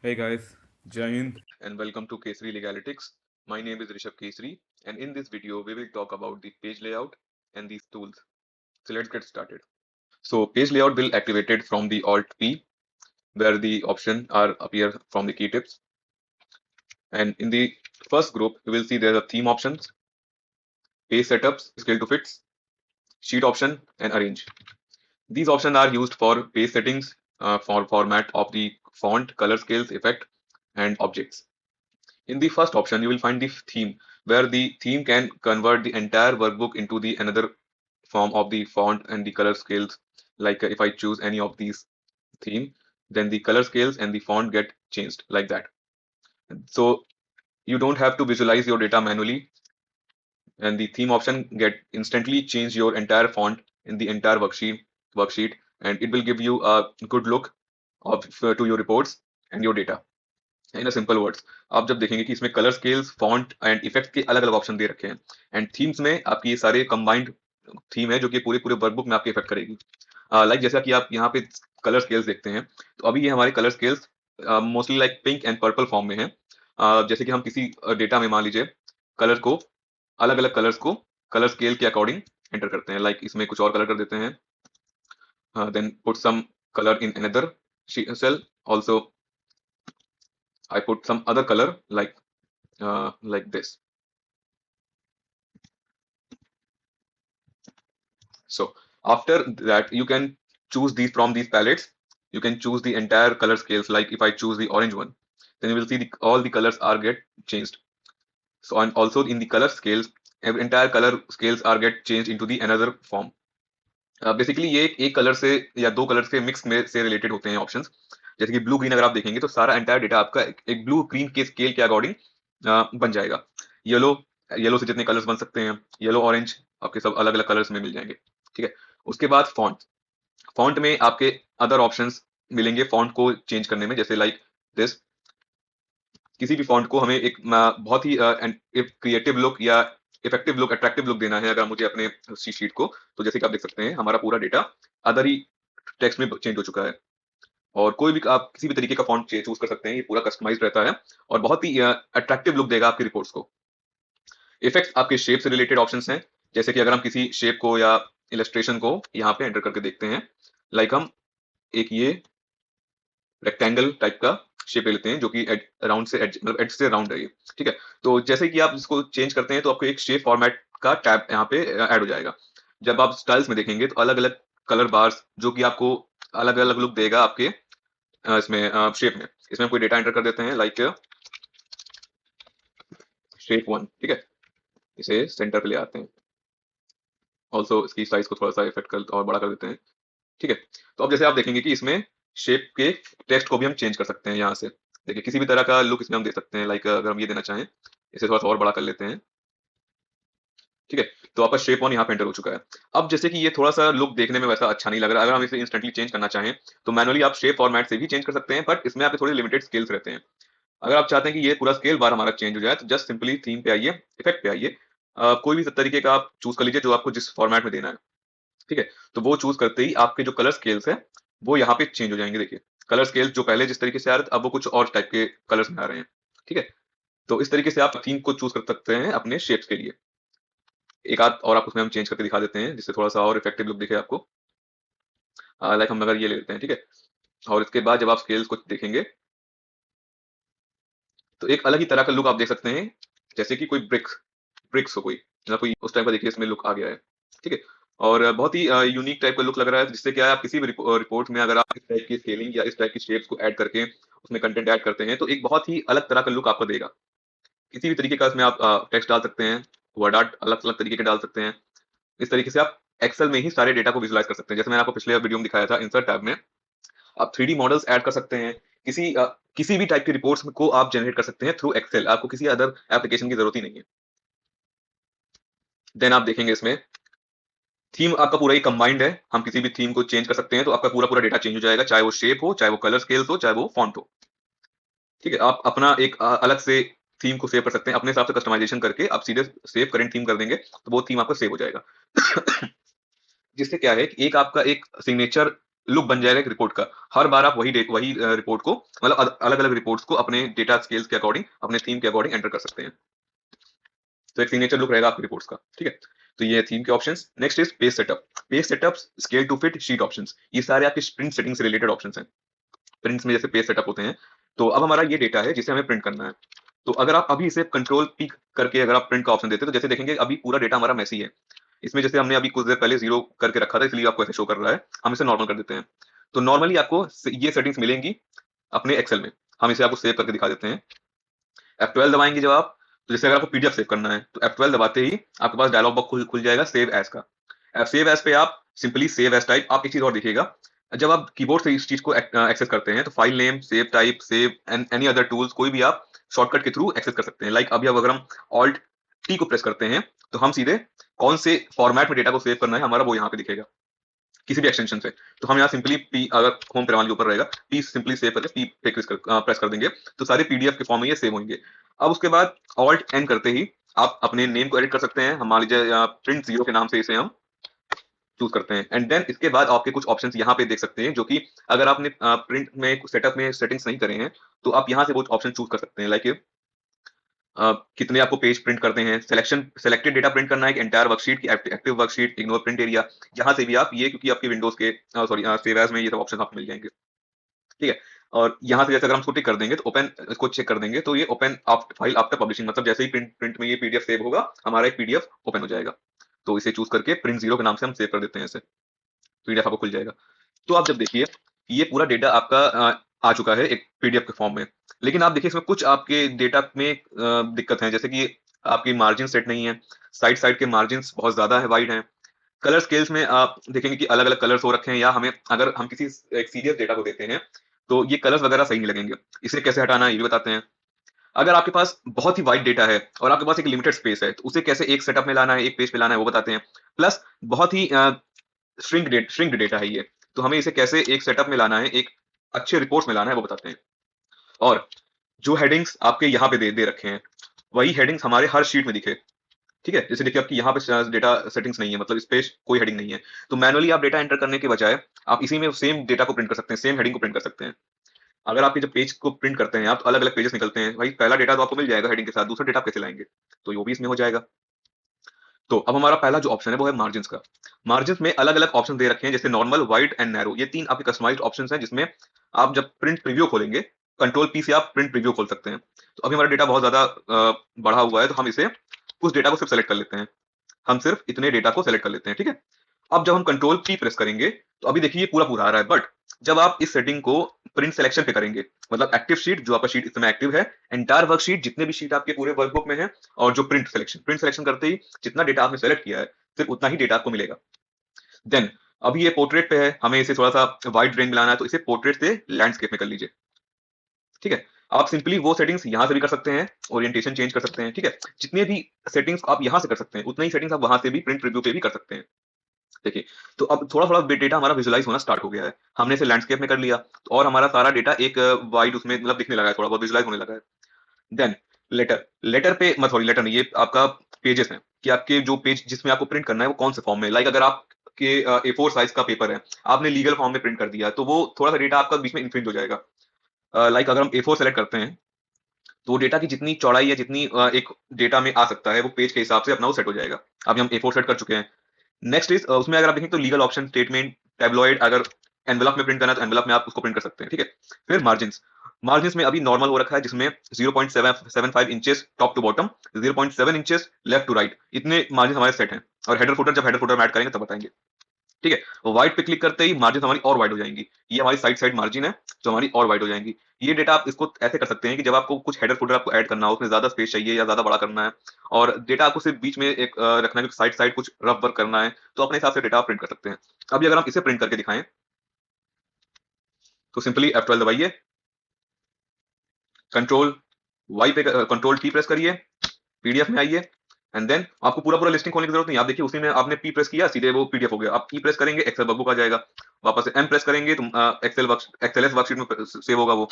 Hey guys, Jai Hind. And welcome to Kesri Legalitics. My name is Rishabh Kesri, and in this video, we will talk about the page layout and these tools. So let's get started. So page layout will activate it from the Alt P, where the option are appear from the key tips. And in the first group, you will see there are theme options, page setups, scale to fits, sheet option, and arrange. These options are used for page settings, for format of the font, color scales, effect, and objects. In the first option, you will find the theme, where the theme can convert the entire workbook into the another form of the font and the color scales. Like if I choose any of these theme, then the color scales and the font get changed like that. So you don't have to visualize your data manually, and the theme option get instantly change your entire font in the entire worksheet, and it will give you a good look of to your reports and your data. In a simple words आप जब देखेंगे कि इसमें colour scales font and effect के अलग अलग option दे रखे हैं एंड थीम्स में आपकी ये सारे कंबाइंड थीम है जो कि पूरे पूरे वर्कबुक में आपकी इफेक्ट करेगी। लाइक जैसा कि आप यहाँ पे कलर स्केल्स देखते हैं, तो अभी ये हमारे colour scales mostly like pink and purple form में है। जैसे कि हम किसी डेटा में मान लीजिए कलर को अलग अलग कलर्स को कलर स्केल के अकॉर्डिंग एंटर करते हैं। लाइक इसमें कुछ और कलर कर देते हैं, then put some colour in another cell also. I put some other color like this. So after that, you can choose these from these palettes. You can choose the entire color scales. Like if I choose the orange one, then you will see all the colors are get changed. So and also in the color scales, entire color scales are get changed into the another form. Basically ये एक colour से या दो colour से mix में से related होते हैं ऑप्शंस। जैसे कि ब्लू ग्रीन अगर आप देखेंगे तो सारा एंटायर डेटा आपका एक ब्लू ग्रीन के स्केल के अकॉर्डिंग बन जाएगा। येलो येलो से जितने कलर्स बन सकते हैं, येलो ऑरेंज आपके सब अलग अलग कलर्स में मिल जाएंगे। ठीक है, उसके बाद फॉन्ट फॉन्ट में आपके अदर ऑप्शंस मिलेंगे फॉन्ट को चेंज करने में, जैसे लाइक दिस। किसी भी फॉन्ट को हमें एक बहुत ही क्रिएटिव लुक या इफेक्टिव लुक अट्रैक्टिव लुक देना है अगर मुझे अपने शीट को, तो जैसे कि आप देख सकते हैं हमारा पूरा डेटा अदर ही टेक्स्ट में चेंज हो चुका है। और कोई भी आप किसी भी तरीके का फॉन्ट चूज कर सकते हैं, ये पूरा कस्टमाइज रहता है और बहुत ही अट्रैक्टिव लुक देगा आपकी रिपोर्ट्स को। इफेक्ट्स आपके शेप से रिलेटेड ऑप्शंस हैं, जैसे कि अगर हम किसी शेप को या इलस्ट्रेशन को यहाँ पे एंटर करके देखते हैं। लाइक हम एक ये रेक्टेंगल टाइप का शेप ले लेते हैं जो कि राउंड से एज मतलब एज से राउंड है ये। ठीक है, तो जैसे कि आप इसको चेंज करते हैं तो आपको एक शेप फॉर्मेट का टैब यहाँ पे ऐड हो जाएगा। जब आप स्टाइल्स में देखेंगे तो अलग अलग कलर बार्स जो कि आपको अलग अलग लुक देगा आपके इसमें शेप में। इसमें हम कोई डेटा एंटर कर देते हैं लाइक शेप वन। ठीक है, इसे सेंटर पे ले आते हैं। ऑल्सो इसकी साइज को थोड़ा सा इफेक्ट कर और बड़ा कर देते हैं। ठीक है, तो अब जैसे आप देखेंगे कि इसमें शेप के टेक्स्ट को भी हम चेंज कर सकते हैं यहाँ से। देखिए किसी भी तरह का लुक इसमें हम दे सकते हैं। लाइक अगर हम ये देना चाहें, इसे थोड़ा सा और बड़ा कर लेते हैं। ठीक है, तो आपका शेप वन यहाँ पे एंटर हो चुका है। अब जैसे कि ये थोड़ा सा लुक देखने में वैसा अच्छा नहीं लग रहा है, अगर हम इसे इंस्टेंटली चेंज करना चाहें तो मैनुअली आप शेप फॉर्मेट से भी चेंज कर सकते हैं, बट इसमें आपके थोड़े लिमिटेड स्केल्स रहते हैं। अगर आप चाहते हैं कि ये पूरा स्केल बार हमारा चेंज हो जाए तो जस्ट सिंपली थीम पे आइए, इफेक्ट पे आइए, कोई भी तरीके का आप चूज कर लीजिए जो आपको जिस फॉर्मेट में देना है। ठीक है, तो वो चूज करते ही आपके जो कलर स्केल्स है वो यहाँ पे चेंज हो जाएंगे। देखिए कलर स्केल्स जो पहले जिस तरीके से आ रहे थे अब वो कुछ और टाइप के कलर्स में आ रहे हैं। ठीक है, तो इस तरीके से आप थीम को चूज कर सकते हैं अपने शेप्स के लिए। एक आध और आप उसमें हम चेंज करके दिखा देते हैं जिससे थोड़ा सा और इफेक्टिव लुक दिखे आपको। लाइक हम अगर ये ले लेते हैं, ठीक है, और इसके बाद जब आप स्केल्स को देखेंगे तो एक अलग ही तरह का लुक आप देख सकते हैं, जैसे कि कोई ब्रिक्स ब्रिक्स हो कोई, मतलब कोई उस टाइप का। देखिए इसमें लुक आ गया है। ठीक है, और बहुत ही यूनिक टाइप का लुक लग रहा है, जिससे क्या है आप किसी भी रिपोर्ट में अगर आप इस टाइप की स्केलिंग या इस टाइप की शेप्स को ऐड करके उसमें कंटेंट ऐड करते हैं तो एक बहुत ही अलग तरह का लुक आपको देगा। किसी भी तरीके का इसमें आप टेक्स्ट डाल सकते हैं, वर्ड आर्ट अलग अलग तरीके के डाल सकते हैं। इस तरीके से आप एक्सेल में ही सारे डेटा को विजुलाइज कर सकते हैं। जैसे मैंने आपको पिछले वीडियो में दिखाया था, इंसर्ट टैब में आप 3D मॉडल्स ऐड कर सकते हैं। किसी भी टाइप की रिपोर्ट्स को आप जनरेट कर सकते हैं थ्रू एक्सेल, आपको किसी अदर एप्लीकेशन की जरूरत ही नहीं है। देन आप देखेंगे इसमें थीम आपका पूरा ही कंबाइंड है, हम किसी भी थीम को चेंज कर सकते हैं तो आपका पूरा पूरा डेटा चेंज हो जाएगा, चाहे वो शेप हो, चाहे वो कलर स्केल्स हो, चाहे वो फॉन्ट हो। ठीक है, आप अपना एक अलग से थीम को सेव कर सकते हैं, अपने हिसाब से कस्टमाइजेशन करके आप सीधे सेव करेंट थीम कर देंगे तो वो थीम आपका सेव हो जाएगा। जिससे क्या है कि एक आपका एक सिग्नेचर लुक बन जाएगा एक रिपोर्ट का। हर बार आप वही रिपोर्ट को मतलब अलग अलग रिपोर्ट्स को अपने डेटा स्केल्स के अकॉर्डिंग, अपने थीम के अकॉर्डिंग एंटर कर सकते हैं। तो एक सिग्नेचर लुक रहेगा आपकी रिपोर्ट्स का, ठीक है। तो ये थीम के options. Next is page setup. Page setup, scale to fit, sheet options, ये सारे आपके प्रिंट सेटिंग से रिलेटेड ऑप्शंस हैं। प्रिंट्स में जैसे पेज सेटअप होते हैं। तो अब हमारा ये डेटा है जिसे हमें प्रिंट करना है। तो अगर आप अभी इसे कंट्रोल पी करके अगर आप प्रिंट का ऑप्शन देते हैं तो जैसे देखेंगे अभी पूरा डेटा हमारा मैसी है। इसमें जैसे हमने अभी कुछ देर पहले जीरो करके रखा था इसलिए आपको ऐसे शो कर रहा है। हम इसे नॉर्मल कर देते हैं। तो नॉर्मली आपको ये सेटिंग्स मिलेंगी अपने एक्सेल में। हम इसे आपको सेव करके दिखा देते हैं। F12 दबाएंगे जब आप, तो जैसे अगर आपको पीडीएफ सेव करना है तो F12 दबाते ही आपके पास डायलॉग बॉक्स खुल जाएगा सेव एज का। सेव एज पे आप सिंपली सेव एज टाइप। आप एक चीज और देखिएगा, जब आप कीबोर्ड से इस चीज को एक्सेस करते हैं तो file name, save type, save and any other tools कोई भी आप शॉर्टकट के थ्रू एक्सेस कर सकते हैं। लाइक अभी अब अगर हम ऑल्ट टी को प्रेस करते हैं तो हम सीधे कौन से फॉर्मेट में डेटा को सेव करना है हमारा वो यहाँ पे दिखेगा किसी भी एक्सटेंशन से। तो हम यहाँ सिंपली पी, अगर होम पैनल के ऊपर रहेगा पी सिंपली सेव करके पी पे प्रेस कर देंगे तो सारे पीडीएफ के फॉर्म में ये सेव होंगे। अब उसके बाद ऑल्ट एन करते ही आप अपने नेम को एडिट कर सकते हैं। हम मान लीजिए प्रिंट जीरो के नाम से इसे हम चूज करते हैं एंड देन इसके बाद आपके कुछ ऑप्शंस यहाँ पे देख सकते हैं जो कि अगर आपने प्रिंट में सेटअप में सेटिंग्स नहीं करे हैं तो आप यहाँ से वो ऑप्शन चूज कर सकते हैं। लाइक कितने आपको पेज प्रिंट करते हैं, सेलेक्टेड डेटा प्रिंट करना है कि एंटायर वर्कशीट की active worksheet, ignore print area. यहाँ से भी आप ये क्योंकि आपके विंडोज के सॉरी सेव एज में ये सब ऑप्शन आपको मिल जाएंगे, ठीक है। और यहाँ से जैसे अगर हम इसको टिक कर देंगे तो ओपन इसको चेक कर देंगे तो ये ओपन फाइल आफ्टर पब्लिशिंग, मतलब जैसे ही प्रिंट में ये पीडीएफ सेव होगा हमारा एक पीडीएफ ओपन हो जाएगा। तो इसे चूज करके प्रिंट जीरो के नाम से हम सेव कर देते हैं, इसे पीडीएफ आपको खुल जाएगा। तो आप जब देखिए ये पूरा डेटा आपका आ चुका है एक पीडीएफ के फॉर्म में। लेकिन आप देखिए इसमें कुछ आपके डेटा में दिक्कत है, जैसे कि आपकी मार्जिन सेट नहीं है, साइड साइड के मार्जिन बहुत ज्यादा है, वाइड है। कलर स्केल्स में आप देखेंगे कि अलग अलग कलर्स हो रखे हैं, या हमें अगर हम किसी एक सीरियस डेटा को देते हैं तो ये कलर्स वगैरह सही नहीं लगेंगे। इसे कैसे हटाना है ये भी बताते हैं। अगर आपके पास बहुत ही वाइड डेटा है और आपके पास एक लिमिटेड स्पेस है तो उसे कैसे एक सेटअप में लाना है, एक पेज पे लाना है वो बताते हैं। प्लस बहुत ही श्रिंक्ड डेटा है ये, तो हमें इसे कैसे एक सेटअप में लाना है, एक अच्छे रिपोर्ट्स में लाना है वो बताते हैं। और जो हेडिंग्स आपके यहाँ पे दे रखे हैं वही हेडिंग्स हमारे हर शीट में दिखे, ठीक है। जैसे देखिए आपकी यहाँ पे डेटा सेटिंग्स नहीं है, मतलब इस पे कोई हेडिंग नहीं है, तो मैनुअली आप डेटा एंटर करने के बजाय आप इसी में सेम डेटा को प्रिंट कर सकते हैं, सेम हेडिंग को प्रिंट कर सकते हैं। अगर आपके जब पेज को प्रिंट करते हैं आप तो अलग अलग पेजेस निकलते हैं, भाई पहला डेटा तो आपको मिल जाएगा हेडिंग के साथ, दूसरा डेटा आप कैसे लाएंगे, तो वो भी इसमें हो जाएगा। तो अब हमारा पहला जो ऑप्शन है वो है मार्जिन का। मार्जिन में अलग अलग ऑप्शन दे रखे हैं, जैसे नॉर्मल, वाइड एंड नैरो। ये तीन आपके कस्टमाइज्ड ऑप्शंस हैं जिसमें आप जब प्रिंट प्रीव्यू खोलेंगे कंट्रोल पी से आप प्रिंट प्रीव्यू खोल सकते हैं। तो अभी हमारा डेटा बहुत ज्यादा बढ़ा हुआ है तो हम इसे कुछ डेटा को सिर्फ सेलेक्ट कर लेते हैं। हम सिर्फ इतने डेटा को सेलेक्ट कर लेते हैं, ठीक है। अब जब हम कंट्रोल पी प्रेस करेंगे तो अभी देखिए ये पूरा पूरा आ रहा है, बट जब आप इस सेटिंग को प्रिंट सिलेक्शन पे करेंगे, मतलब एक्टिव शीट जो आपका शीट इस समय एक्टिव है, एंटायर वर्कशीट जितने भी शीट आपके पूरे वर्कबुक में है, और जो प्रिंट सिलेक्शन करते ही जितना डेटा आपने सेलेक्ट किया है सिर्फ उतना ही डेटा आपको मिलेगा। देन अभी ये पोर्ट्रेट पे है, हमें इसे थोड़ा सा वाइड रेंज में लाना है तो इसे पोर्ट्रेट से लैंडस्केप में कर लीजिए, ठीक है। आप सिंपली वो सेटिंग्स यहां से भी कर सकते हैं, ओरिएंटेशन चेंज कर सकते हैं, ठीक है। जितने भी सेटिंग्स आप यहां से कर सकते हैं उतनी ही सेटिंग्स आप वहां से भी प्रिंट प्रीव्यू पे भी कर सकते हैं। देखिए तो अब थोड़ा थोड़ा डेटा हमारा विजुअलाइज होना स्टार्ट हो गया है। हमने इसे लैंडस्केप में कर लिया तो और हमारा सारा डेटा एक वाइड उसमें मतलब दिखने लगा है, थोड़ा बहुत विजुअलाइज होने लगा है। देन लेटर लेटर पे मत, सॉरी लेटर नहीं, ये आपका पेजेस है कि आपके जो पेज जिसमें आपको प्रिंट करना है वो कौन से फॉर्म में। लाइक अगर आपके A4 साइज का पेपर है, आपने लीगल फॉर्म में प्रिंट कर दिया तो वो थोड़ा सा डेटा आपका बीच में इन्फ्रिंज हो जाएगा। लाइक अगर हम A4 सेलेक्ट करते हैं तो डेटा की जितनी चौड़ाई या जितनी एक डेटा में आ सकता है वो पेज के हिसाब से अपना वो सेट हो जाएगा। अभी हम A4 सेट कर चुके हैं। नेक्स्ट इज उसमें अगर आप देखें तो लीगल ऑप्शन, स्टेटमेंट, टैबलॉइड, अगर एनवेलप में प्रिंट करना है तो एनवेलप में आप उसको प्रिंट कर सकते हैं, ठीक है। फिर मार्जिन में अभी नॉर्मल हो रखा है जिसमें 0.75 inches top to bottom, 0.7 inches left to right, इतने मार्जिन हमारे सेट हैं। और हेडर फुटर, जब हेडर फुटर में ऐड करेंगे तब बताएंगे, ठीक है। वाइड पे क्लिक करते ही मार्जिन हमारी और वाइड हो जाएंगी। ये हमारी साइड साइड मार्जिन है जो हमारी और वाइड हो जाएंगी। ये डेटा आप इसको ऐसे कर सकते हैं कि जब आपको कुछ हेडर फुटर आपको ऐड करना हो, उसमें ज्यादा स्पेस चाहिए या ज्यादा बड़ा करना है और डेटा आपको सिर्फ बीच में एक रखना है, साइड साइड कुछ रफ वर्क करना है, तो अपने हिसाब से डेटा आप प्रिंट कर सकते हैं। अभी अगर हम इसे प्रिंट करके दिखाएं तो सिंपली F12 दबाइए, कंट्रोल वाई पे कंट्रोल टी प्रेस करिए, पीडीएफ में आइए एंड देन आपको पूरा पूरा लिस्टिंग खोलने की जरूरत नहीं। आप देखिए उसी में आपने पी प्रेस किया सीधे वो पीडीएफ हो गया। आप ई प्रेस करेंगे एक्सेल वर्कबुक आ जाएगा, वापस से एम प्रेस करेंगे तो एक्सेलएस वर्कशीट में सेव होगा वो।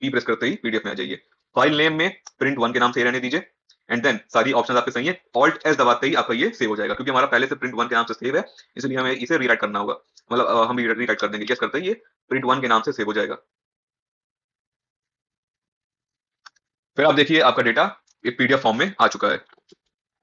पी प्रेस करते ही पीडीएफ में आ जाइए। फाइल नेम में प्रिंट 1 के नाम से ही रहने दीजिए एंड देन सारी ऑप्शंस आपके सही है। ऑल्ट एस दबाते ही आपका ये सेव हो जाएगा क्योंकि हमारा पहले से प्रिंट 1 के नाम से सेव है, इसलिए हमें इसे रीराइट करना होगा। मतलब हम रीराइट कर देंगे, यस करते ही ये प्रिंट 1 के नाम से सेव हो जाएगा। फिर आप देखिए आपका डेटा एक पीडीएफ फॉर्म में आ चुका है।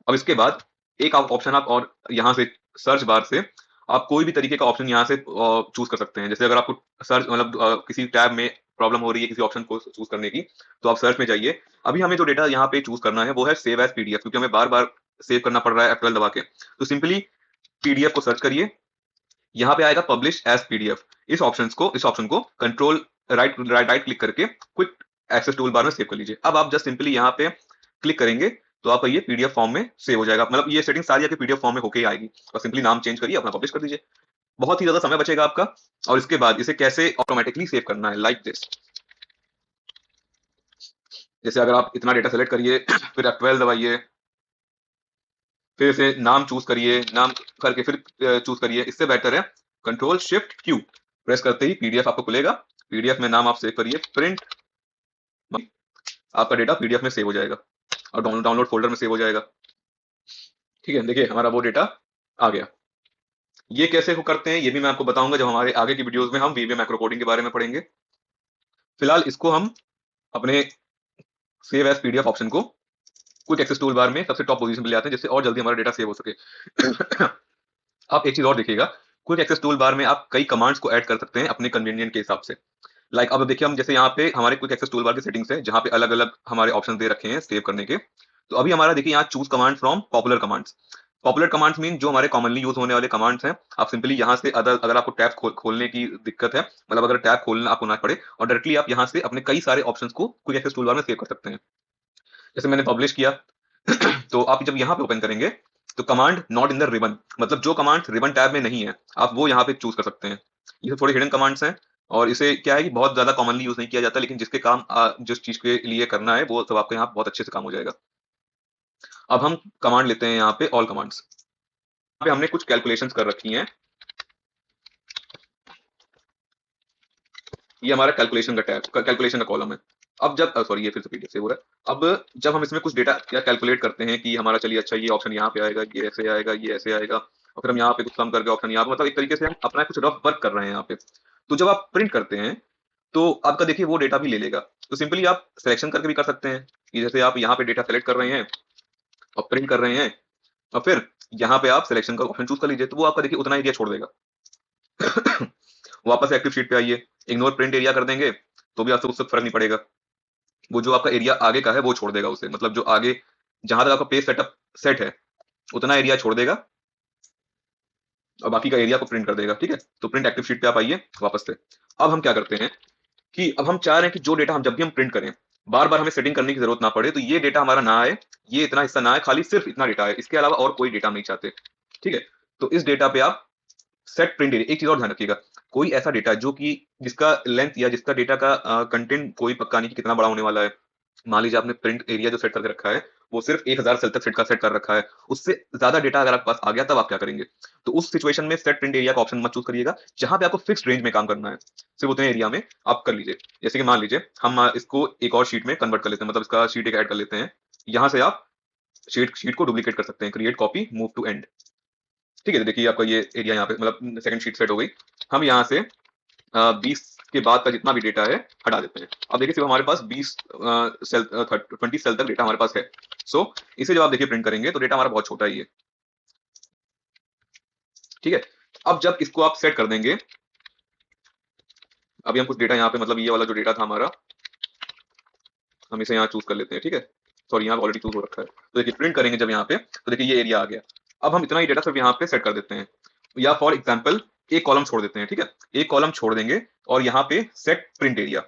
अब इसके बाद एक आप ऑप्शन आप और यहाँ से सर्च बार से आप कोई भी तरीके का ऑप्शन यहाँ से चूज कर सकते हैं। जैसे अगर आपको सर्च मतलब किसी टैब में प्रॉब्लम हो रही है किसी ऑप्शन को चूज करने की, तो आप सर्च में जाइए। अभी हमें जो डेटा यहाँ पे चूज करना है वो है सेव एज पीडीएफ, क्योंकि हमें बार बार सेव करना पड़ रहा है F12 दबा के। तो सिंपली पीडीएफ को सर्च करिए, यहाँ पे आएगा पब्लिश एज पीडीएफ। इस ऑप्शन को कंट्रोल राइट क्लिक करके क्विक एक्सेस टूल बार में सेव कर लीजिए। अब आप जस्ट सिंपली यहाँ पे क्लिक करेंगे तो आपका ये पीडीएफ फॉर्म में सेव हो जाएगा। मतलब ये सेटिंग सारी आपके पीडीएफ फॉर्म में होके ही आएगी, और सिंपली नाम चेंज करिए, अपना पब्लिश कर दीजिए। बहुत ही ज्यादा समय बचेगा आपका। और इसके बाद इसे कैसे ऑटोमेटिकली सेव करना है, लाइक दिस। जैसे अगर आप इतना डेटा सेलेक्ट करिए फिर F12 दबाइए, फिर इसे नाम चूज करिए, नाम करके फिर चूज करिए। इससे बेहतर है कंट्रोल शिफ्ट क्यू प्रेस करते ही पीडीएफ आपको खुलेगा। पीडीएफ में नाम आप सेव करिए प्रिंट, आपका डेटा पीडीएफ में सेव हो जाएगा और डाउनलोड फोल्डर में सेव हो जाएगा। ठीक है, देखिए हमारा वो डेटा आ गया। ये कैसे हो करते हैं ये भी मैं आपको बताऊंगा जब हमारे आगे की वीडियोस में हम वीबीएम मैक्रो कोडिंग के बारे में पढ़ेंगे। फिलहाल इसको हम अपने सेव एज पीडीएफ ऑप्शन को क्विक एक्सेस टूल बार में सबसे टॉप पोजीशन पे ले आते हैं, जिससे और जल्दी हमारा डेटा सेव हो सके। आप एक चीज और देखिएगा, क्विक एक्सेस टूल बार में आप कई कमांड्स को ऐड कर सकते हैं अपने कन्वीनियंट के हिसाब से। लाइक अब देखिए हम जैसे यहाँ पे हमारे क्विक एक्सेस टूल बार की सेटिंग्स है जहाँ पे अलग अलग हमारे ऑप्शन दे रखे हैं सेव करने के। तो अभी हमारा देखिए यहाँ choose command from popular commands. Popular commands mean जो हमारे कॉमनली यूज होने वाले कमांड्स हैं। आप सिंपली यहाँ से अगर आपको टैब खोलने की दिक्कत है, मतलब अगर टैब खोलना आपको ना पड़े, और डायरेक्टली आप यहाँ से अपने कई सारे ऑप्शंस को क्विक एक्सेस टूल बार में सेव कर सकते हैं। जैसे मैंने पब्लिश किया तो आप जब यहाँ पे ओपन करेंगे तो command not in the ribbon, मतलब जो कमांड रिबन टैब में नहीं है आप वो यहाँ पे चूज कर सकते हैं। ये थोड़े हिडन कमांड्स हैं, और इसे क्या है कि बहुत ज्यादा कॉमनली यूज नहीं किया जाता, लेकिन जिसके काम जिस चीज के लिए करना है वो सब आपको यहाँ बहुत अच्छे से काम हो जाएगा। अब हम कमांड लेते हैं यहाँ पे ऑल कमांड्स। यहाँ पे हमने कुछ कैलकुलेशंस कर रखी हैं। ये हमारा कैलकुलेशन का टैब, कैलकुलेशन का कॉलम है। अब जब सॉरी ये फिर से पीडीएफ से हो रहा है। अब जब हम इसमें कुछ डेटा क्या कैलकुलेट करते हैं कि हमारा चलिए अच्छा ये ऑप्शन यहाँ पे आएगा, ये ऐसे आएगा, ये ऐसे आएगा, और फिर हम यहाँ पे कुछ सम करके ऑप्शन यहाँ पे, मतलब एक तरीके से हम अपना कुछ रफ वर्क कर रहे हैं यहाँ पे। तो जब आप प्रिंट करते हैं तो आपका देखिए वो डेटा भी ले लेगा। तो सिंपली आप सिलेक्शन करके भी कर सकते हैं कि जैसे आप यहाँ पे डेटा सेलेक्ट कर रहे हैं और प्रिंट कर रहे हैं, और फिर यहाँ पे आप सिलेक्शन का ऑप्शन चूज कर लीजिए, तो वो आपका देखिए उतना एरिया छोड़ देगा। वापस एक्टिव शीट पे आइए, इग्नोर प्रिंट एरिया कर देंगे तो भी आपसे उससे फर्क नहीं पड़ेगा। वो जो आपका एरिया आगे का है वो छोड़ देगा उसे, मतलब जो आगे जहां तक आपका पेज सेटअप सेट है उतना एरिया छोड़ देगा और बाकी का एरिया को प्रिंट कर देगा। ठीक है, तो प्रिंट एक्टिव शीट पे आप आइए वापस से। अब हम क्या करते हैं कि अब हम चाह रहे हैं कि जो डेटा हम जब भी हम प्रिंट करें बार बार हमें सेटिंग करने की जरूरत ना पड़े, तो ये डेटा हमारा ना आए, ये इतना हिस्सा ना आए, खाली सिर्फ इतना डेटा है, इसके अलावा और कोई डेटा हम नहीं चाहते। ठीक है, तो इस डेटा पे आप सेट प्रिंट एरिया। एक चीज और ध्यान रखिएगा, कोई ऐसा डेटा जो कि जिसका लेंथ या जिसका डेटा का कंटेंट कोई पक्का नहीं कि कितना बड़ा होने वाला है। मान लीजिए आपने प्रिंट एरिया जो सेट करके रखा है वो सिर्फ 1000 सेल तक सेट कर रखा है, उससे ज्यादा डेटा अगर आपके पास आ गया तब आप क्या करेंगे। तो उस सिचुएशन में सेट प्रिंट एरिया का ऑप्शन मत चूज करिएगा, जहां पे आपको फिक्स्ड रेंज में काम करना है सिर्फ उतने एरिया में आप कर लीजिए। जैसे कि मान लीजिए हम इसको एक और शीट में कन्वर्ट कर लेते हैं, मतलब इसका शीट एक ऐड कर लेते हैं। यहाँ से आप शीट को डुप्लीकेट कर सकते हैं, create copy move to end. ठीक है, तो देखिए आपका ये एरिया यहाँ पे मतलब सेकंड शीट सेट हो गई। हम यहाँ से 20 के बाद का जितना भी डेटा है हटा देते हैं। अब देखिए सिर्फ हमारे पास 20 सेल 20 सेल तक डेटा हमारे पास है। सो इसे जब आप देखिए प्रिंट करेंगे तो डेटा हमारा बहुत छोटा ही है। ठीक है, अब जब इसको आप सेट कर देंगे, अभी हम कुछ डेटा यहाँ पे मतलब ये वाला जो डेटा था हमारा हम इसे यहाँ चूज कर लेते हैं। ठीक है, सॉरी यहाँ ऑलरेडी चूज हो रखा है। तो देखिए प्रिंट करेंगे जब यहाँ पे तो देखिए ये एरिया आ गया। अब हम इतना ही डेटा सिर्फ यहाँ पे सेट कर देते हैं, या फॉर एग्जाम्पल एक कॉलम छोड़ देते हैं। ठीक है, एक कॉलम छोड़ देंगे और यहाँ पे सेट प्रिंट एरिया।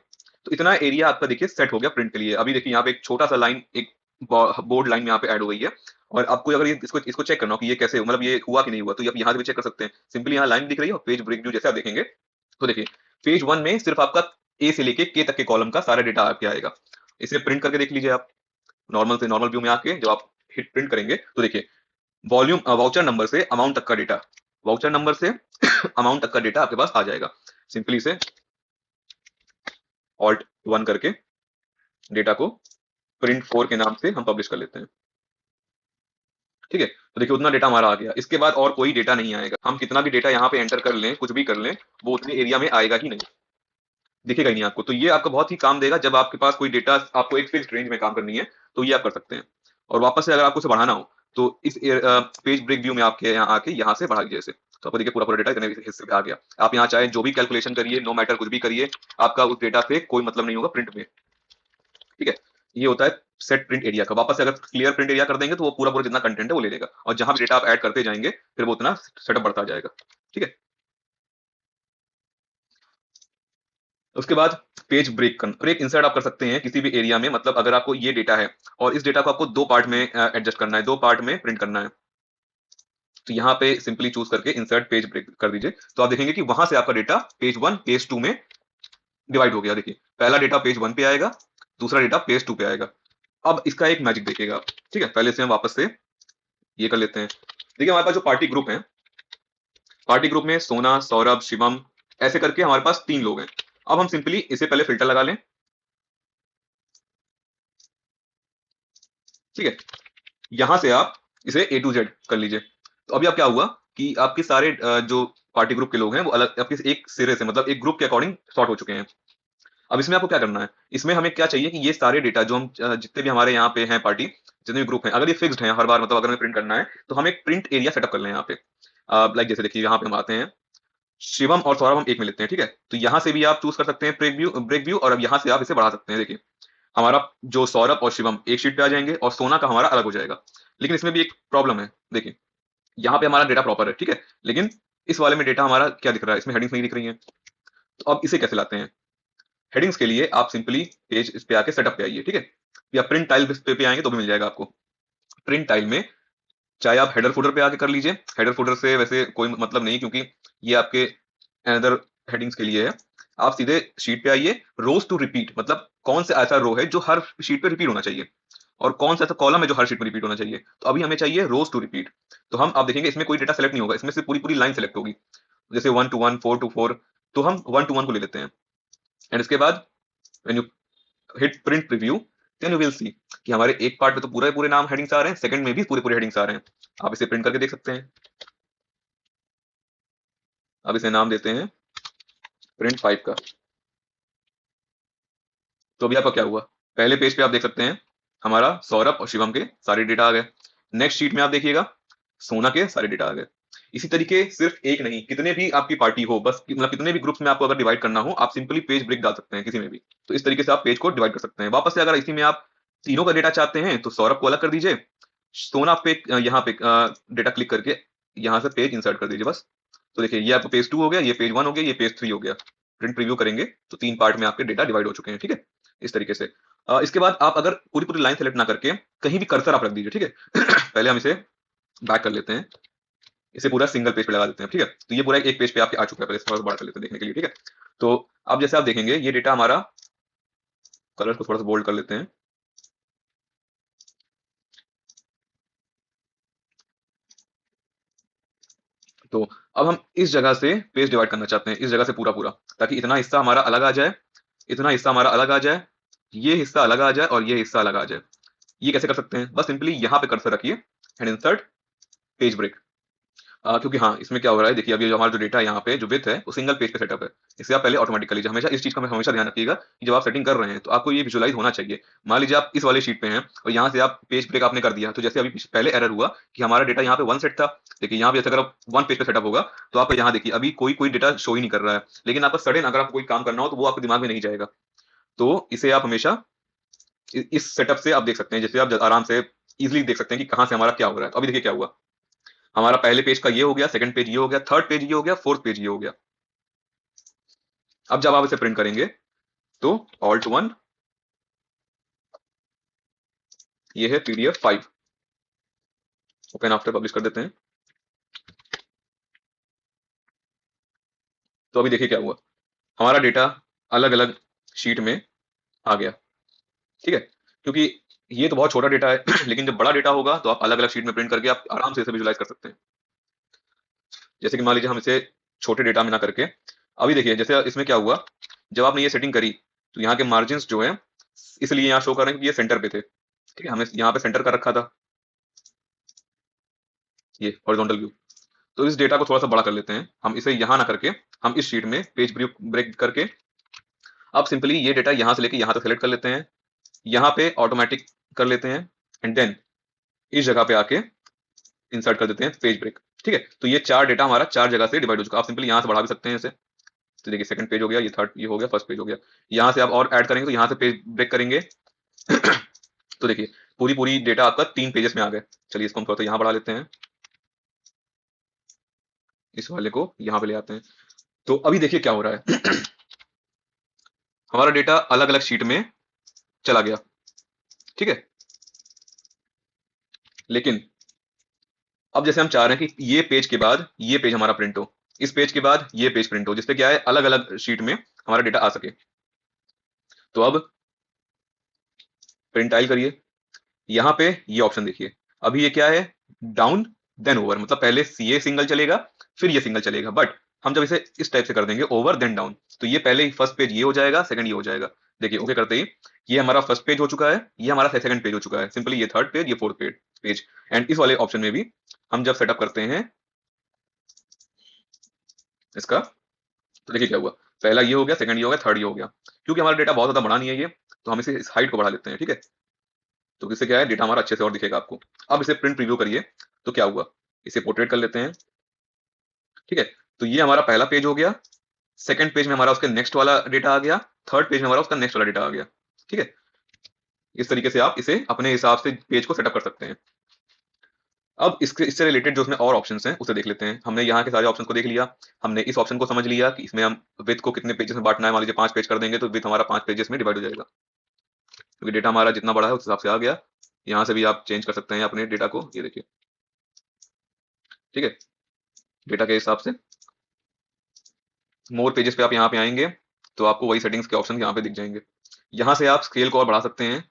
तो इतना एरिया आपका देखिए सेट हो गया प्रिंट के लिए। अभी देखिए यहाँ पे एक छोटा सा लाइन एक बोर्ड लाइन में यहाँ पे ऐड हो गई है, और आपको अगर ये इसको इसको चेक करना हो कि ये कैसे मतलब ये हुआ कि नहीं हुआ, तो आप यहाँ से भी चेक कर सकते हैं। सिंपली यहाँ लाइन दिख रही है और पेज ब्रेक व्यू जैसे आप देखेंगे तो देखिए पेज 1 में सिर्फ आपका ए से लेके के तक के कॉलम का सारा डेटा आपके आएगा। इसे प्रिंट करके देख लीजिए आप, नॉर्मल से नॉर्मल व्यू में आके जब आप हिट प्रिंट करेंगे तो देखिए वॉल्यूम वाउचर नंबर से अमाउंट तक का डेटा, वाउचर नंबर से अमाउंट तक का डेटा आपके पास आ जाएगा। सिंपली से ऑल्ट 1 करके डेटा को प्रिंट 4 के नाम से हम पब्लिश कर लेते हैं। ठीक है, तो देखिए उतना डेटा हमारा आ गया। इसके बाद और कोई डेटा नहीं आएगा, हम कितना भी डेटा यहाँ पे एंटर कर लें, कुछ भी कर लें, वो उतने एरिया में आएगा ही नहीं, दिखेगा ही नहीं आपको। तो ये आपको बहुत ही काम देगा जब आपके पास कोई डेटा, आपको एक फिक्स्ड रेंज में काम करनी है, तो ये आप कर सकते हैं। और वापस से अगर आपको उसे बढ़ाना हो तो इस पेज ब्रेक व्यू में आपके यहाँ आके यहाँ से बढ़ा दीजिए इसे, तो आपको देखिए पूरा पूरा डेटा इतने हिस्से पे आ गया। आप यहाँ चाहे जो भी कैलकुलेशन करिए, नो मैटर कुछ भी करिए, आपका उस डेटा से कोई मतलब नहीं होगा प्रिंट में। ठीक है, ये होता है सेट प्रिंट एरिया का। वापस से अगर क्लियर प्रिंट एरिया कर देंगे तो वो पूरा पूरा जितना कंटेंट है वो ले लेगा, और जहां भी डेटा आप ऐड करते जाएंगे फिर वो उतना सेटअप बढ़ता जाएगा। ठीक है, उसके बाद पेज ब्रेक इंसर्ट आप कर सकते हैं किसी भी एरिया में। मतलब अगर आपको ये डेटा है और इस डेटा को आपको दो पार्ट में एडजस्ट करना है, दो पार्ट में प्रिंट करना है, तो यहाँ पे सिंपली चूज करके इंसर्ट पेज ब्रेक कर दीजिए, तो आप देखेंगे कि वहां से आपका डेटा पेज 1 पेज 2 में डिवाइड हो गया। देखिए पहला डेटा पेज 1 पे आएगा, दूसरा डेटा पेज 2 पे आएगा। अब इसका एक मैजिक देखिएगा आप। ठीक है, पहले से हम वापस से ये कर लेते हैं। देखिए हमारे पास जो पार्टी ग्रुप है, पार्टी ग्रुप में सोना, सौरभ, शिवम, ऐसे करके हमारे पास 3 लोग हैं। अब हम सिंपली इसे पहले फिल्टर लगा लें। ठीक है, यहां से आप इसे ए टू जेड कर लीजिए। तो अभी आप क्या हुआ कि आपके सारे जो पार्टी ग्रुप के लोग हैं वो अलग आपके एक सिरे से, मतलब एक ग्रुप के अकॉर्डिंग सॉर्ट हो चुके हैं। अब इसमें आपको क्या करना है, इसमें हमें क्या चाहिए कि ये सारे डेटा जो हम जितने भी हमारे यहाँ पे हैं पार्टी, जितने भी ग्रुप हैं, अगर ये फिक्स्ड हैं हर बार, मतलब अगर हमें प्रिंट करना है तो हम एक प्रिंट एरिया सेटअप कर लें यहाँ पे। लाइक जैसे देखिए यहाँ पे हम आते हैं, शिवम और सौरभ हम एक में लेते हैं। ठीक है, तो यहाँ से भी आप चूज कर सकते हैं ब्रेक व्यू, और अब यहाँ से आप इसे बढ़ा सकते हैं। देखिए हमारा जो सौरभ और शिवम एक शीट पे आ जाएंगे और सोना का हमारा अलग हो जाएगा। लेकिन इसमें भी एक प्रॉब्लम है, देखिए यहाँ पे हमारा डेटा प्रॉपर है, ठीक है, लेकिन इस वाले में डेटा हमारा क्या दिख रहा है, इसमें हेडिंग्स नहीं दिख रही हैं। तो अब इसे कैसे लाते हैं? हेडिंग्स के लिए आप सिंपली पेज इस पे आके सेटअप पे आइए। ठीक है, या प्रिंट टाइल पे आएंगे तो भी मिल जाएगा आपको। प्रिंट टाइल में चाहे आप हेडर फुटर पे आके कर लीजिए, हेडर फुटर से वैसे कोई मतलब नहीं, क्योंकि ये आपके अनदर हेडिंग्स के लिए है। आप सीधे शीट पे आइए, रोज टू रिपीट, मतलब कौन सा ऐसा रो है जो हर शीट पे रिपीट होना चाहिए, और कौन सा ऐसा कॉलम है जो हर शीट में रिपीट होना चाहिए। तो अभी हमें चाहिए रोज टू रिपीट। तो हम आप देखेंगे इसमें कोई डेटा सेलेक्ट नहीं होगा, इसमें से पूरी पूरी लाइन सेलेक्ट होगी, जैसे 1 to 1, 4 to 4। तो हम 1 to 1 को ले लेते हैं, एंड इसके बाद when you hit print preview, then you will see कि हमारे एक पार्ट में तो पूरे पूरे नाम हेडिंग्स आ रहे हैं, सेकंड में भी पूरे पूरे हेडिंग्स आ रहे हैं। आप इसे प्रिंट करके देख सकते हैं। अब इसे नाम देते हैं प्रिंट 5 का। तो अभी आपका क्या हुआ, पहले पेज पे आप देख सकते हैं हमारा सौरभ और शिवम के सारे डेटा आ गए। नेक्स्ट शीट में आप देखिएगा सोना के सारे डेटा आ गए। इसी तरीके सिर्फ एक नहीं, कितने भी आपकी पार्टी हो, बस मतलब कितने भी ग्रुप्स में आपको अगर डिवाइड करना हो, आप सिंपली पेज ब्रेक डाल सकते हैं किसी में भी। तो इस तरीके से आप पेज को डिवाइड कर सकते हैं। वापस से अगर इसी में आप तीनों का डेटा चाहते हैं तो सौरभ को अलग कर दीजिए, सोना पे यहाँ पे डेटा क्लिक करके यहाँ से पेज इंसर्ट कर दीजिए बस। तो देखिए ये आपको पेज 2 हो गया, ये पेज 1 हो गया, ये पेज 3 हो गया। प्रिंट प्रीव्यू करेंगे तो 3 पार्ट में आपके डेटा डिवाइड हो चुके हैं। ठीक है, इस तरीके से। इसके बाद आप अगर पूरी पूरी लाइन सेलेक्ट ना करके कहीं भी कर्सर आप रख दीजिए। ठीक है पहले हम इसे बैक कर लेते हैं, इसे पूरा सिंगल पेज पे लगा देते हैं। ठीक है, तो ये पूरा एक पेज पे आपके आ चुका है, पहले इसे थोड़ा सा बड़ा कर लेते हैं देखने के लिए। ठीक है, तो अब जैसे आप देखेंगे ये डेटा हमारा, कलर को थोड़ा सा बोल्ड कर लेते हैं। तो अब हम इस जगह से पेज डिवाइड करना चाहते हैं, इस जगह से पूरा पूरा, ताकि इतना हिस्सा हमारा अलग आ जाए, इतना हिस्सा हमारा अलग आ जाए, ये हिस्सा अलग आ जाए और ये हिस्सा अलग आ जाए। ये कैसे कर सकते हैं? बस सिंपली यहाँ पे कर्सर रखिए एंड इंसर्ट पेज ब्रेक। क्योंकि हाँ इसमें क्या हो रहा है, देखिए अभी जो हमारा जो डेटा यहाँ पे जो विड्थ है वो सिंगल पेज पे सेटअप है। इसे आप पहले ऑटोमेटिक कर लीजिए। हमेशा इस चीज का हमेशा ध्यान रखिएगा कि जब आप सेटिंग कर रहे हैं तो आपको ये विजुअलाइज होना चाहिए। मान लीजिए आप इस वाले शीट पे हैं और यहाँ से आप पेज ब्रेक आपने कर दिया, तो जैसे अभी पहले एरर हुआ कि हमारा डेटा यहाँ पे 1 सेट था। देखिए यहाँ पे जैसे अगर आप 1 पेज पे सेटअप होगा तो आपको यहाँ देखिए अभी कोई कोई डेटा शो ही नहीं कर रहा है, लेकिन आपका सडन अगर आपको कोई काम करना हो तो वो आपके दिमाग में नहीं जाएगा। तो इसे आप हमेशा इस सेटअप से आप देख सकते हैं, जैसे आप आराम से इजिली देख सकते हैं कि कहाँ से हमारा क्या हो रहा है। तो अभी देखिए क्या हुआ, हमारा पहले पेज का ये हो गया, सेकंड पेज ये हो गया, थर्ड पेज ये हो गया, फोर्थ पेज ये हो गया। अब जब आप इसे प्रिंट करेंगे तो Alt 1, ये है PDF 5, ओपन आफ्टर पब्लिश कर देते हैं। तो अभी देखिए क्या हुआ, हमारा डेटा अलग अलग शीट में आ गया। ठीक है, क्योंकि ये तो बहुत छोटा डेटा है लेकिन जब बड़ा डेटा होगा तो आप अलग अलग शीट में प्रिंट करके आप आराम से इसे विजुलाइज कर सकते हैं। जैसे कि मान लीजिए हम इसे छोटे डेटा में ना करके, अभी देखिए जैसे इसमें क्या हुआ, जब आपने ये सेटिंग करी तो यहाँ के मार्जिन जो है, इसलिए यहाँ शो कर रहे हैं कि ये सेंटर पे थे। ठीक है, हमने यहाँ पे सेंटर का रखा था। ये हॉरिजॉन्टल व्यू। तो इस डेटा को थोड़ा सा बड़ा कर लेते हैं, हम इसे यहाँ ना करके हम इस शीट में पेज ब्रेक करके अब सिंपली ये डेटा यहाँ से लेके यहाँ तक सेलेक्ट कर लेते हैं, यहाँ पे ऑटोमेटिक कर लेते हैं एंड देन इस जगह पे आके इंसर्ट कर देते हैं पेज ब्रेक। ठीक है, तो ये चार डेटा हमारा चार जगह से डिवाइड हो चुका। आप सिंपली यहाँ से बढ़ा भी सकते हैं इसे। तो देखिए सेकंड पेज हो गया, ये थर्ड ये हो गया, फर्स्ट पेज हो गया। यहाँ से आप और ऐड करेंगे तो यहाँ से पेज ब्रेक करेंगे तो देखिए पूरी पूरी डेटा आपका 3 पेजेस में आ गए। चलिए इसको हम थोड़ा सा यहाँ बढ़ा लेते हैं, इस वाले को यहाँ पे ले आते हैं। तो अभी देखिए क्या हो रहा है हमारा डेटा अलग अलग शीट में चला गया। ठीक है, लेकिन अब जैसे हम चाह रहे हैं कि ये पेज के बाद ये पेज हमारा प्रिंट हो, इस पेज के बाद ये पेज प्रिंट हो, जिससे क्या है अलग अलग शीट में हमारा डेटा आ सके। तो अब प्रिंट टाइल करिए, यहाँ पे ये ऑप्शन देखिए। अभी ये क्या है, डाउन देन ओवर, मतलब पहले ये सिंगल चलेगा फिर ये सिंगल चलेगा। बट हम जब इसे इस टाइप से कर देंगे ओवर देन डाउन, तो ये पहले ही फर्स्ट पेज ये हो जाएगा, सेकंड ये हो जाएगा। देखिए ओके करते ही ये हमारा फर्स्ट पेज हो चुका है, ये हमारा सेकंड पेज हो चुका है, सिंपली ये थर्ड पेज, ये फोर्थ पेज। एंड इस वाले ऑप्शन में भी हम जब सेटअप करते हैं इसका, तो देखिए क्या हुआ, पहला ये हो गया, सेकंड ये हो गया, थर्ड ये हो गया। क्योंकि हमारा डेटा बहुत ज्यादा बड़ा नहीं है ये, तो हम इसे इस हाइट को बढ़ा लेते हैं। ठीक है, तो इससे क्या है डेटा हमारा अच्छे से और दिखेगा आपको। अब इसे प्रिंट प्रीव्यू करिए, तो क्या हुआ, इसे पोर्ट्रेट कर लेते हैं। ठीक है, तो ये हमारा पहला पेज हो गया, सेकंड पेज में हमारा उसके नेक्स्ट वाला डेटा आ गया, थर्ड पेज में हमारा उसका नेक्स्ट वाला डेटा आ गया। ठीक है, इस तरीके से आप इसे अपने हिसाब से पेज को सेटअप कर सकते हैं। अब इससे रिलेटेड जो उसमें और ऑप्शंस हैं उसे देख लेते हैं। हमने यहाँ के सारे ऑप्शंस को देख लिया, हमने इस ऑप्शन को समझ लिया कि इसमें हम विथ को कितने पेजेस में बांटना है। मान लीजिए 5 पेज कर देंगे तो विथ हमारा 5 पेजेस में डिवाइड हो जाएगा, क्योंकि डेटा हमारा जितना बड़ा है उस हिसाब से आ गया। यहाँ से भी आप चेंज कर सकते हैं अपने डेटा को, ये देखिए। ठीक है, डेटा के हिसाब से मोर पेजेस पे आप यहाँ पे आएंगे तो आपको वही सेटिंग्स के ऑप्शन यहाँ पे दिख जाएंगे। यहाँ से आप स्केल को और बढ़ा सकते हैं।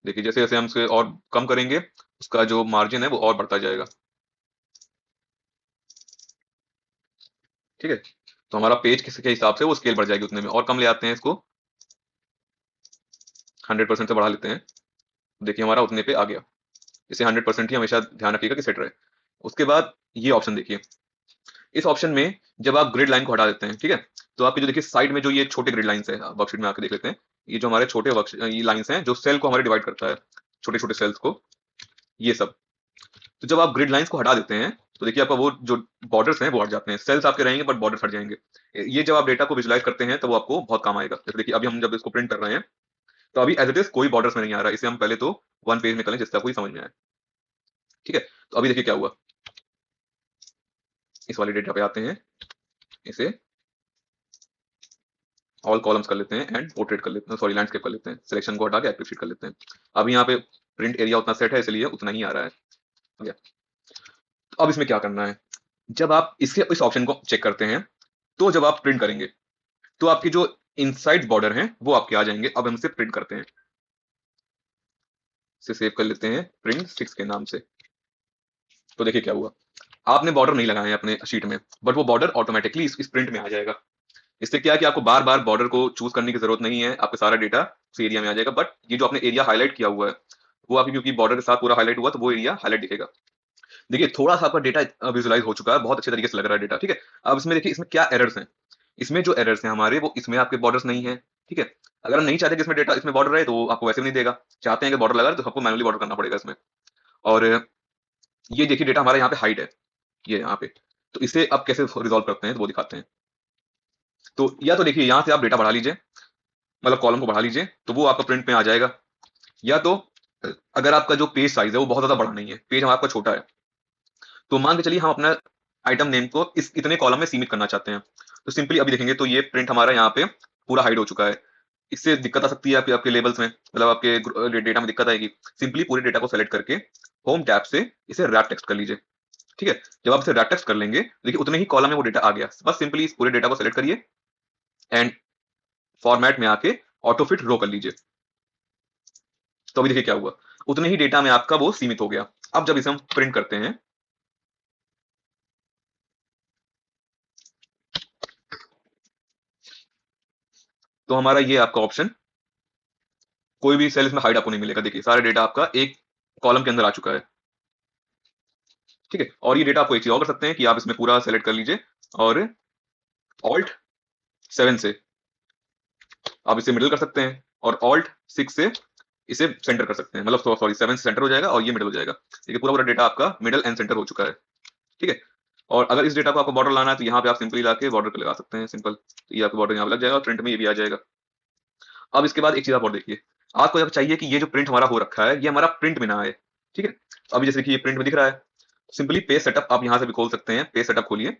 देखिए जैसे जैसे हम इसे और कम करेंगे उसका जो मार्जिन है वो और बढ़ता जाएगा। ठीक है, तो हमारा पेज किसके हिसाब से वो स्केल बढ़ जाएगी उतने में। और कम ले आते हैं इसको, 100% से बढ़ा लेते हैं। देखिए हमारा उतने पे आ गया। इसे 100% ही हमेशा ध्यान रखिएगा कि सेट रहे। उसके बाद ये ऑप्शन देखिए, इस ऑप्शन में जब आप ग्रिड लाइन को हटा देते हैं, ठीक है, तो आपकी जो देखिए साइड में जो ये छोटे ग्रिड लाइंस है, वर्कशीट में आके देख लेते हैं। ये जो हमारे छोटे वर्क ये लाइंस हैं जो सेल को हमारे डिवाइड करता है, छोटे छोटे सेल्स को, ये सब। तो जब आप ग्रिड लाइंस को हटा देते हैं तो देखिए आपका वो जो बॉर्डर्स हैं वो हट जाते हैं, सेल्स आपके रहेंगे बट बॉर्डर्स हट जाएंगे। ये जब आप डेटा को विजुलाइज करते हैं तो वो आपको बहुत काम आएगा। जैसे देखिए अभी हम जब इसको प्रिंट कर रहे हैं तो अभी एज इट इज कोई बॉर्डर्स में नहीं आ रहा है। इसे हम पहले तो वन पेज में करें जिससे आपको समझ में आए। ठीक है, तो अभी देखिए क्या हुआ, इस वाले डेटा पे आते हैं, इसे ऑल कॉलम्स कर लेते हैं एंड पोर्ट्रेट कर लेते हैं, सॉरी लैंडस्केप कर लेते हैं। सिलेक्शन को हटा के एक्टिव शीट कर लेते हैं। अभी यहाँ पे प्रिंट एरिया उतना सेट है इसलिए उतना ही आ रहा है। ठीक है, तो अब इसमें क्या करना है, जब आप इसके इस ऑप्शन को चेक करते हैं तो जब आप प्रिंट करेंगे तो आपकी जो इनसाइड बॉर्डर हैं वो आपके आ जाएंगे। अब हम इसे प्रिंट करते हैं, इसे सेव कर लेते हैं प्रिंट 6 के नाम से। तो देखिए क्या हुआ, आपने बॉर्डर नहीं लगाए हैं अपने शीट में, बट वो बॉर्डर ऑटोमेटिकली इस प्रिंट में आ जाएगा। इससे क्या है कि आपको बार बार बॉर्डर को चूज करने की जरूरत नहीं है, आपका सारा डेटा उस एरिया में आ जाएगा। बट ये जो आपने एरिया हाईलाइट किया हुआ है वो आपकी, क्योंकि बॉर्डर के साथ पूरा हाईलाइट हुआ तो वो एरिया हाईलाइट दिखेगा। देखिए थोड़ा सा आपका डेटा विजुलाइज हो चुका है, बहुत अच्छे तरीके से लग रहा है डेटा। ठीक है, अब इसमें देखिए इसमें क्या एरर्स हैं। इसमें जो एरर्स हैं हमारे वो इसमें आपके बॉर्डर्स नहीं है। ठीक है, अगर हम नहीं चाहते कि इसमें डेटा इसमें बॉर्डर रहे तो आपको वैसे भी नहीं देगा। चाहते हैं कि बॉर्डर लगा रहे तो आपको मैनुअली बॉर्डर करना पड़ेगा इसमें। और ये देखिए डेटा हमारा यहाँ पे हाइट है, ये यहाँ पे। तो इसे अब कैसे रिजॉल्व करते हैं तो वो दिखाते हैं। तो या तो देखिए यहाँ से आप डेटा बढ़ा लीजिए, मतलब कॉलम को बढ़ा लीजिए तो वो आपका प्रिंट में आ जाएगा। या तो अगर आपका जो पेज साइज है वो बहुत ज्यादा बड़ा नहीं है, पेज हमारा आपका छोटा है, तो मान के चलिए हम अपना आइटम नेम को इस इतने कॉलम में सीमित करना चाहते हैं। तो सिंपली अभी देखेंगे तो ये प्रिंट हमारा यहाँ पे पूरा हाइड हो चुका है। इससे दिक्कत आ सकती है आपके आपके लेबल्स में, मतलब आपके डेटा में दिक्कत आएगी। सिंपली पूरे डेटा को सेलेक्ट करके होम टैब से इसे रैप टेक्स्ट कर लीजिए। ठीक है, जब आप इसे रैप टेक्स्ट कर लेंगे देखिए उतने ही कॉलम में वो डेटा आ गया। बस सिंपली इस पूरे डेटा को सेलेक्ट करिए एंड फॉर्मेट में आके ऑटो फिट रो कर लीजिए। तो अभी देखिए क्या हुआ, उतने ही डेटा में आपका वो सीमित हो गया। अब जब इसे हम प्रिंट करते हैं तो हमारा ये आपका ऑप्शन, कोई भी सेल इसमें हाइड आपको नहीं मिलेगा। देखिए सारा डेटा आपका एक कॉलम के अंदर आ चुका है। ठीक है। और ये डेटा आपको एक चीज और कर सकते हैं कि आप इसमें पूरा सेलेक्ट कर लीजिए और ऑल्ट 7 से आप इसे मिडिल कर सकते हैं और ऑल्ट 6 से इसे सेंटर कर सकते हैं, मतलब सॉरी 7 से सेंटर हो जाएगा और ये मिडिल हो जाएगा। ठीक है, पूरा पूरा डेटा आपका मिडिल एंड सेंटर हो चुका है। ठीक है। और अगर इस डेटा को आपको बॉर्डर लाना है तो यहाँ पे आप सिंपली लाके बॉर्डर पे लगा सकते हैं, सिंपल। तो ये आपको बॉर्डर यहाँ पे लग जाएगा और प्रिंट में ये भी आ जाएगा। अब इसके बाद एक चीज आप और देखिए, आपको जब चाहिए कि ये जो प्रिंट हमारा हो रखा है ये हमारा प्रिंट में ना आए। ठीक है। अभी जैसे कि ये प्रिंट में दिख रहा है, सिंपली पेज सेटअप आप यहाँ से भी खोल सकते हैं। पेज सेटअप खोलिए,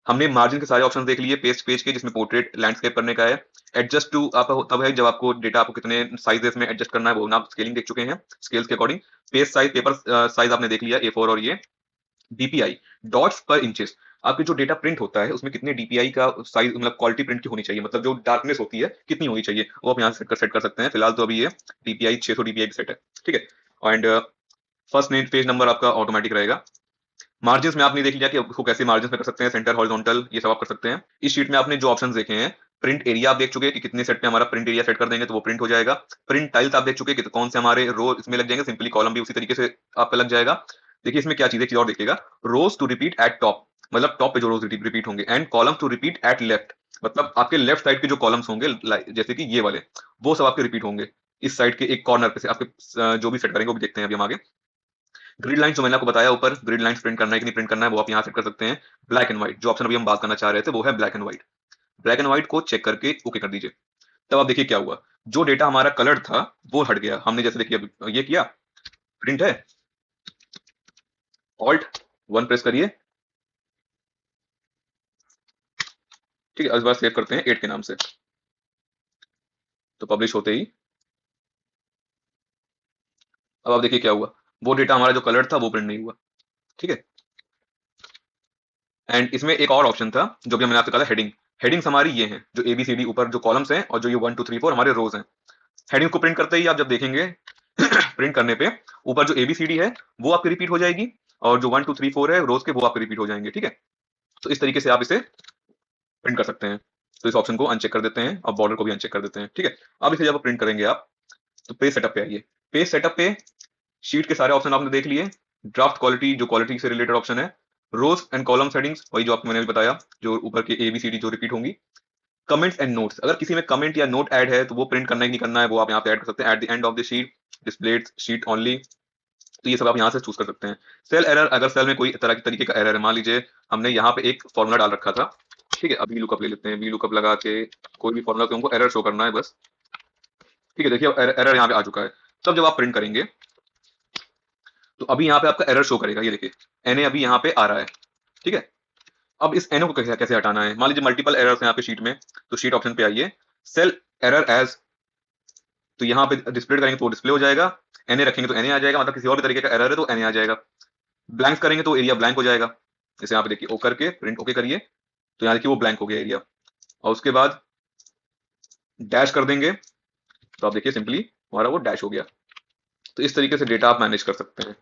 हमने मार्जिन के सारे ऑप्शन देख लिए पेज पेज के, जिसमें पोर्ट्रेट लैंडस्केप करने का है। एडजस्ट टू आपका तब है जब आपको डेटा आपको कितने साइजेस में एडजस्ट करना है, वो आप स्केलिंग देख चुके हैं, स्केल्स के according. Page size, paper size आपने देख लिया A4, और ये डीपीआई, डॉट्स पर इंचेस, आपके जो डेटा प्रिंट होता है उसमें कितने डीपीआई का साइज, मतलब क्वालिटी प्रिंट की होनी चाहिए, मतलब जो डार्कनेस होती है कितनी होनी चाहिए, वो आप यहाँ से सेट कर सकते हैं। फिलहाल तो अभी ये डीपीआई 600 डीपीआई सेट है। ठीक है। एंड फर्स्ट पेज नंबर आपका ऑटोमेटिक रहेगा। मार्जिन में आपने देख लिया कि उसको कैसे मार्जिन में कर सकते हैं, सेंटर, हॉरिजॉन्टल, ये सब आप कर सकते हैं। इस शीट में आपने जो ऑप्शंस देखे हैं, प्रिंट एरिया आप देख चुके हैं कि कितने सेट में हमारा प्रिंट एरिया सेट कर देंगे तो वो प्रिंट हो जाएगा। प्रिंट टाइल्स आप देख चुके हैं कि कौन से हमारे रो इसमें लग जाएंगे, सिंपली कॉलम भी उसी तरीके से आपका लग जाएगा। देखिए इसमें क्या चीज और देखिएगा, rows to repeat at top, मतलब टॉप पे जो रोज रिपीट होंगे, and column to repeat at left, मतलब आपके लेफ्ट साइड के जो कॉलम्स होंगे जैसे कि ये वाले, वो सब आपके रिपीट होंगे इस साइड के एक कॉर्नर पे से आपके जो भी सेट करेंगे वो भी देखते हैं अभी हम आगे। ग्रिड लाइन जो मैंने आपको बताया ऊपर, ग्रिड लाइन प्रिंट करना है कि नहीं प्रिंट करना है वो आप यहाँ सेट कर सकते हैं। ब्लैक एंड व्हाइट, जो ऑप्शन अभी हम बात करना चाह रहे थे वो है black and white. Black and white को चेक करके ओके कर दीजिए। तब आप देखिए क्या हुआ, जो डेटा हमारा कलर्ड था वो हट गया। हमने जैसे देखिए अभी ये किया, प्रिंट है, ऑल्ट 1 प्रेस करिए। ठीक है, इस बार सेव करते हैं 8 के नाम से, तो पब्लिश होते ही अब आप देखिए क्या हुआ, वो डेटा हमारा जो कलर्ड था वो प्रिंट नहीं हुआ। ठीक है। एंड इसमें एक और ऑप्शन था जो भी मैंने आपसे कहा था, हेडिंग। हेडिंग्स हमारी ये हैं, जो ABCD ऊपर जो कॉलम्स हैं और जो ये 1 2 3 4 हमारे रोज हैं। हेडिंग को प्रिंट करते ही आप जब देखेंगे प्रिंट करने पे ऊपर जो ABCD है वो आपकी रिपीट हो जाएगी, और जो 1 2 3 4 है रोज के वो आपके रिपीट हो जाएंगे। ठीक है। तो इस तरीके से आप इसे प्रिंट कर सकते हैं। तो इस ऑप्शन को अनचेक कर देते हैं और बॉर्डर को भी अनचेक कर देते हैं। ठीक है। अब इसे जब प्रिंट करेंगे आप, तो पेज सेटअप पे आइए। पेज सेटअप पे शीट के सारे ऑप्शन आपने देख लिए। ड्राफ्ट क्वालिटी, जो क्वालिटी से रिलेटेड ऑप्शन है। रोज एंड कॉलम सेटिंग्स, वही जो आपको मैंने अभी बताया, जो ऊपर के ABCD जो रिपीट होंगी। कमेंट्स एंड नोट्स, अगर किसी में कमेंट या नोट ऐड है तो वो प्रिंट करना है कि नहीं करना है वो आप यहाँ पे ऐड कर सकते हैं। At the end of the sheet, displayed sheet only, तो ये सब आप यहाँ से चूज कर सकते हैं। सेल एरर, अगर सेल में कोई तरह की तरीके का एरर है, मान लीजिए हमने यहाँ पे एक फॉर्मूला डाल रखा था। ठीक है, अभी लुकअप ले लेते हैं, वी लुकअप लगा के कोई भी फॉर्मूला हमको एरर शो करना है बस। ठीक है, देखिए एरर यहाँ पे आ चुका है। तब जब आप प्रिंट करेंगे तो अभी यहाँ पे आपका एरर शो करेगा, ये देखिए NA अभी यहाँ पे आ रहा है। ठीक है। अब इस NA को कैसे कैसे हटाना है, मान लीजिए मल्टीपल एरर्स हैं आपके शीट में, तो शीट ऑप्शन पे आइए, सेल एरर एज, तो यहाँ पे डिस्प्ले करेंगे तो वो डिस्प्ले हो जाएगा। NA रखेंगे तो NA आ जाएगा, मतलब किसी और भी तरीके का एरर है तो NA आ जाएगा। ब्लैंक करेंगे तो एरिया ब्लैंक हो जाएगा। जैसे यहाँ पे देखिए ओ करके प्रिंट ओके करिए, तो यहाँ देखिए वो ब्लैंक हो गया एरिया। और उसके बाद डैश कर देंगे तो आप देखिए सिंपली हमारा वो डैश हो गया। तो इस तरीके से डेटा आप मैनेज कर सकते हैं।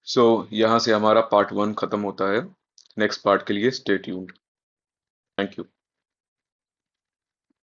सो यहाँ से हमारा पार्ट 1 खत्म होता है। नेक्स्ट पार्ट के लिए स्टे ट्यून्ड। Thank you.